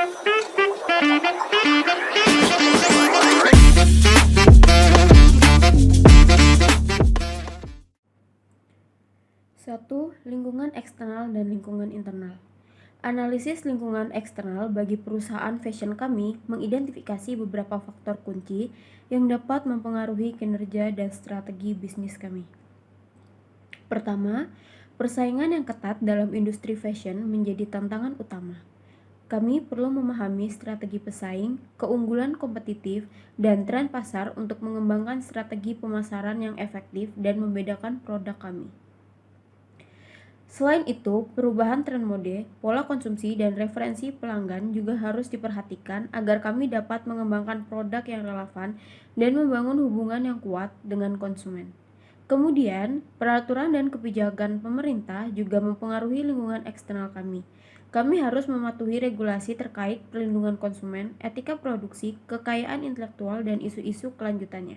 Satu, lingkungan eksternal dan lingkungan internal. Analisis lingkungan eksternal bagi perusahaan fashion kami mengidentifikasi beberapa faktor kunci yang dapat mempengaruhi kinerja dan strategi bisnis kami. Pertama, persaingan yang ketat dalam industri fashion menjadi tantangan utama. Kami perlu memahami strategi pesaing, keunggulan kompetitif, dan tren pasar untuk mengembangkan strategi pemasaran yang efektif dan membedakan produk kami. Selain itu, perubahan tren mode, pola konsumsi, dan referensi pelanggan juga harus diperhatikan agar kami dapat mengembangkan produk yang relevan dan membangun hubungan yang kuat dengan konsumen. Kemudian, peraturan dan kebijakan pemerintah juga mempengaruhi lingkungan eksternal kami. Kami harus mematuhi regulasi terkait perlindungan konsumen, etika produksi, kekayaan intelektual, dan isu-isu kelanjutannya.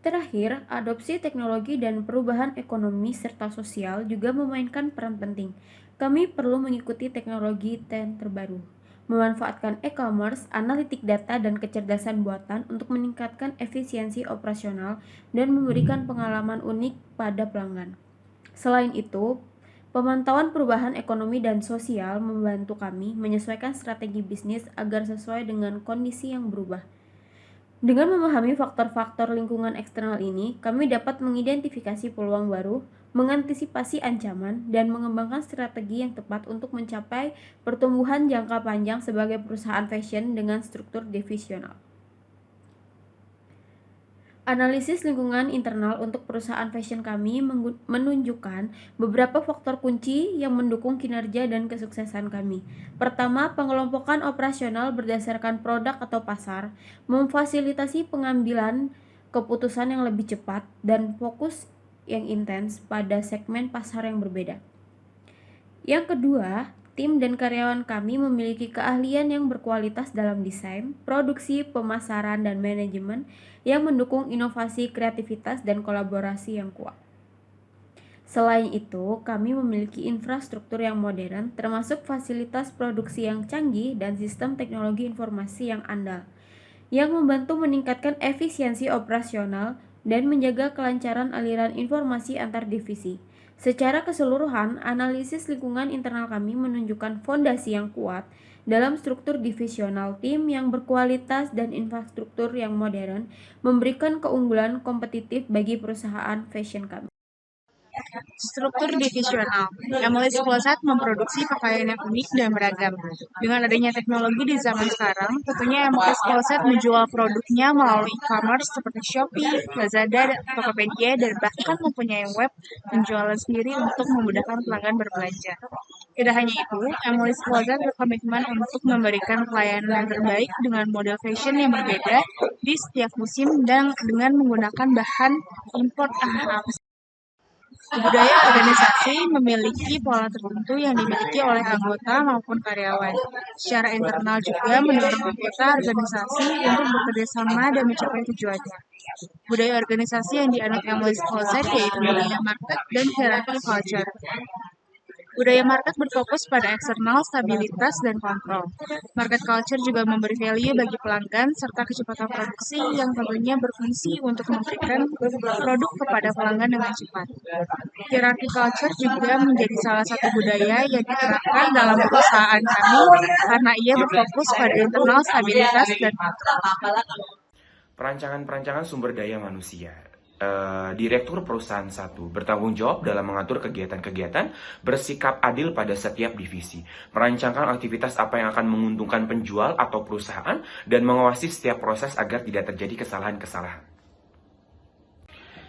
Terakhir, adopsi teknologi dan perubahan ekonomi serta sosial juga memainkan peran penting. Kami perlu mengikuti teknologi tren terbaru, memanfaatkan e-commerce, analitik data, dan kecerdasan buatan untuk meningkatkan efisiensi operasional dan memberikan pengalaman unik pada pelanggan. Selain itu, pemantauan perubahan ekonomi dan sosial membantu kami menyesuaikan strategi bisnis agar sesuai dengan kondisi yang berubah. Dengan memahami faktor-faktor lingkungan eksternal ini, kami dapat mengidentifikasi peluang baru, mengantisipasi ancaman, dan mengembangkan strategi yang tepat untuk mencapai pertumbuhan jangka panjang sebagai perusahaan fashion dengan struktur divisional. Analisis lingkungan internal untuk perusahaan fashion kami menunjukkan beberapa faktor kunci yang mendukung kinerja dan kesuksesan kami. Pertama, pengelompokan operasional berdasarkan produk atau pasar, memfasilitasi pengambilan keputusan yang lebih cepat dan fokus yang intens pada segmen pasar yang berbeda. Yang kedua, tim dan karyawan kami memiliki keahlian yang berkualitas dalam desain, produksi, pemasaran, dan manajemen yang mendukung inovasi, kreativitas, dan kolaborasi yang kuat. Selain itu, kami memiliki infrastruktur yang modern, termasuk fasilitas produksi yang canggih dan sistem teknologi informasi yang andal, yang membantu meningkatkan efisiensi operasional dan menjaga kelancaran aliran informasi antar divisi. Secara keseluruhan, analisis lingkungan internal kami menunjukkan fondasi yang kuat dalam struktur divisional tim yang berkualitas dan infrastruktur yang modern, memberikan keunggulan kompetitif bagi perusahaan fashion kami. Struktur divisional. Emily's Closet memproduksi pakaian yang unik dan beragam. Dengan adanya teknologi di zaman sekarang, tentunya Emily's Closet menjual produknya melalui e-commerce seperti Shopee, Lazada, Tokopedia, dan bahkan mempunyai web penjualan sendiri untuk memudahkan pelanggan berbelanja. Tidak hanya itu, Emily's Closet berkomitmen untuk memberikan pelayanan yang terbaik dengan model fashion yang berbeda di setiap musim dan dengan menggunakan bahan import Budaya organisasi memiliki pola tertentu yang dimiliki oleh anggota maupun karyawan. Secara internal juga mendorong anggota organisasi untuk bekerjasama dan mencapai tujuannya. Budaya organisasi yang dianut Emily's Closet yaitu budaya market dan hierarchy culture. Budaya market berfokus pada eksternal, stabilitas, dan kontrol. Market culture juga memberi value bagi pelanggan serta kecepatan produksi yang tentunya berfungsi untuk memberikan produk kepada pelanggan dengan cepat. Hierarchy culture juga menjadi salah satu budaya yang diterapkan dalam perusahaan kami karena ia berfokus pada internal, stabilitas, dan kontrol. Perancangan sumber daya manusia. Direktur perusahaan satu bertanggung jawab dalam mengatur kegiatan-kegiatan, bersikap adil pada setiap divisi, merancangkan aktivitas apa yang akan menguntungkan penjual atau perusahaan, dan mengawasi setiap proses agar tidak terjadi kesalahan-kesalahan.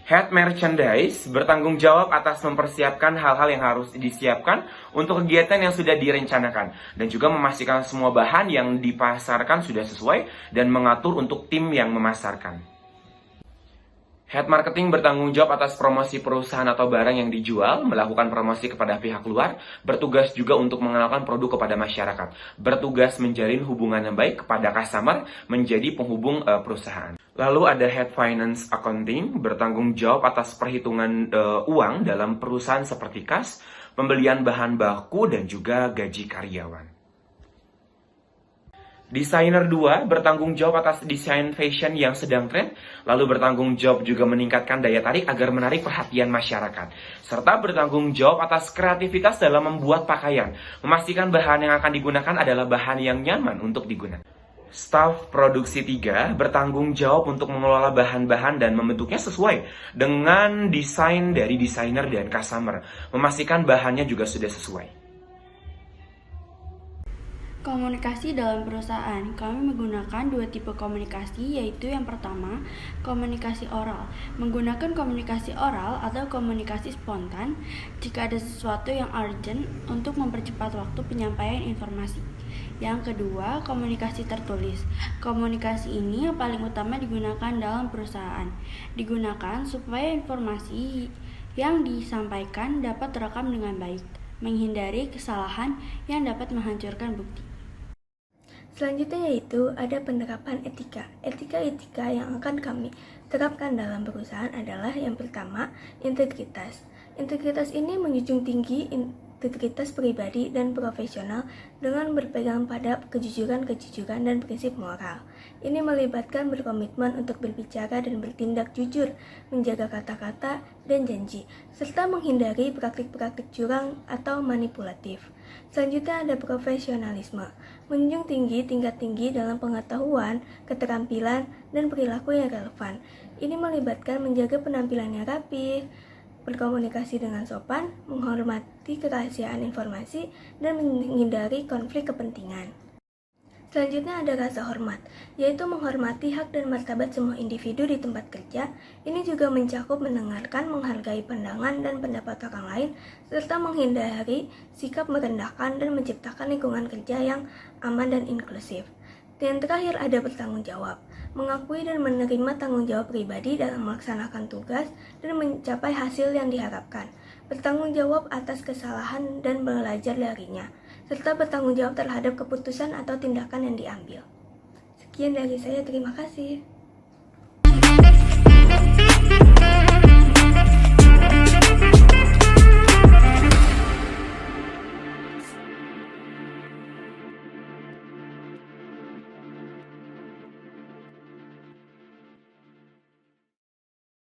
Head Merchandise bertanggung jawab atas mempersiapkan hal-hal yang harus disiapkan untuk kegiatan yang sudah direncanakan, dan juga memastikan semua bahan yang dipasarkan sudah sesuai dan mengatur untuk tim yang memasarkan. Head Marketing bertanggung jawab atas promosi perusahaan atau barang yang dijual, melakukan promosi kepada pihak luar, bertugas juga untuk mengenalkan produk kepada masyarakat, bertugas menjalin hubungan yang baik kepada customer, menjadi penghubung perusahaan. Lalu ada Head Finance Accounting, bertanggung jawab atas perhitungan uang dalam perusahaan seperti kas, pembelian bahan baku, dan juga gaji karyawan. Desainer 2 bertanggung jawab atas desain fashion yang sedang tren, lalu bertanggung jawab juga meningkatkan daya tarik agar menarik perhatian masyarakat, serta bertanggung jawab atas kreativitas dalam membuat pakaian, memastikan bahan yang akan digunakan adalah bahan yang nyaman untuk digunakan. Staf produksi 3 bertanggung jawab untuk mengelola bahan-bahan dan membentuknya sesuai dengan desain dari desainer dan customer, memastikan bahannya juga sudah sesuai. Komunikasi dalam perusahaan. Kami menggunakan dua tipe komunikasi, yaitu yang pertama, komunikasi oral. Menggunakan komunikasi oral atau komunikasi spontan jika ada sesuatu yang urgent untuk mempercepat waktu penyampaian informasi. Yang kedua, komunikasi tertulis. Komunikasi ini yang paling utama digunakan dalam perusahaan. Digunakan supaya informasi yang disampaikan dapat terekam dengan baik, menghindari kesalahan yang dapat menghancurkan bukti. Selanjutnya yaitu ada penerapan etika. Etika yang akan kami terapkan dalam perusahaan adalah yang pertama, integritas. Integritas ini menjunjung tinggi integritas pribadi dan profesional dengan berpegang pada kejujuran dan prinsip moral. Ini melibatkan berkomitmen untuk berbicara dan bertindak jujur, menjaga kata-kata dan janji, serta menghindari praktik-praktik curang atau manipulatif. Selanjutnya ada profesionalisme, menjunjung tinggi tingkat tinggi dalam pengetahuan, keterampilan, dan perilaku yang relevan. Ini melibatkan menjaga penampilan yang rapi, berkomunikasi dengan sopan, menghormati kerahasiaan informasi, dan menghindari konflik kepentingan. Selanjutnya ada rasa hormat, yaitu menghormati hak dan martabat semua individu di tempat kerja. Ini juga mencakup mendengarkan, menghargai pandangan dan pendapat orang lain, serta menghindari sikap merendahkan dan menciptakan lingkungan kerja yang aman dan inklusif. Dan terakhir ada bertanggung jawab, mengakui dan menerima tanggung jawab pribadi dalam melaksanakan tugas dan mencapai hasil yang diharapkan, bertanggung jawab atas kesalahan dan belajar darinya, serta bertanggung jawab terhadap keputusan atau tindakan yang diambil. Sekian dari saya, terima kasih.